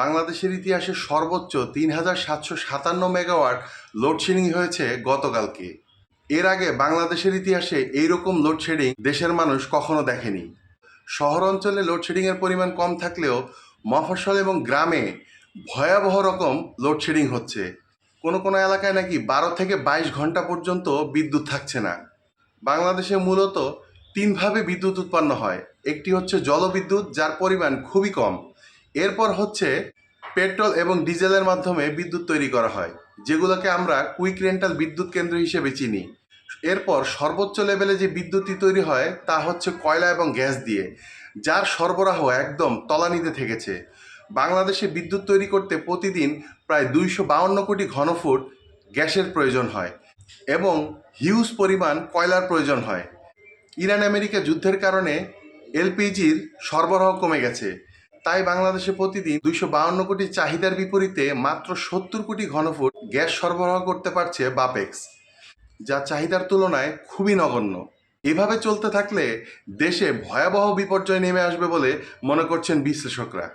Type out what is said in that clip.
বাংলাদেশের ইতিহাসে সর্বোচ্চ ৩,৭৫৭ মেগাওয়াট লোডশেডিং হয়েছে গতকালকে। এর আগে বাংলাদেশের ইতিহাসে এইরকম লোডশেডিং দেশের মানুষ কখনো দেখেনি। শহর অঞ্চলে লোডশেডিংয়ের পরিমাণ কম থাকলেও মফস্বল এবং গ্রামে ভয়াবহ রকম লোডশেডিং হচ্ছে। কোনো কোনো এলাকায় নাকি ১২ থেকে ২২ ঘন্টা পর্যন্ত বিদ্যুৎ থাকছে না। বাংলাদেশে মূলত তিনভাবে বিদ্যুৎ উৎপন্ন হয়। একটি হচ্ছে জলবিদ্যুৎ, যার পরিমাণ খুবই কম। এরপর হচ্ছে পেট্রোল এবং ডিজেলের মাধ্যমে বিদ্যুৎ তৈরি করা হয়, যেগুলোকে আমরা কুইক রেন্টাল বিদ্যুৎ কেন্দ্র হিসেবে চিনি। এরপর সর্বোচ্চ লেভেলে যে বিদ্যুৎটি তৈরি হয় তা হচ্ছে কয়লা এবং গ্যাস দিয়ে, যার সরবরাহ একদম তলানিতে থেকেছে। বাংলাদেশে বিদ্যুৎ তৈরি করতে প্রতিদিন প্রায় ২৫২ কোটি ঘনফুট গ্যাসের প্রয়োজন হয় এবং হিউজ পরিমাণ কয়লার প্রয়োজন হয়। ইরান আমেরিকা যুদ্ধের কারণে এলপিজির সরবরাহ কমে গেছে, তাই বাংলাদেশে প্রতিদিন ২৫২ কোটি চাহিদার বিপরীতে মাত্র ৭০ কোটি ঘনফুট গ্যাস সরবরাহ করতে পারছে বাপেক্স, যা চাহিদার তুলনায় খুবই নগণ্য। এভাবে চলতে থাকলে দেশে ভয়াবহ বিপর্যয় নেমে আসবে বলে মনে করছেন বিশ্লেষকরা।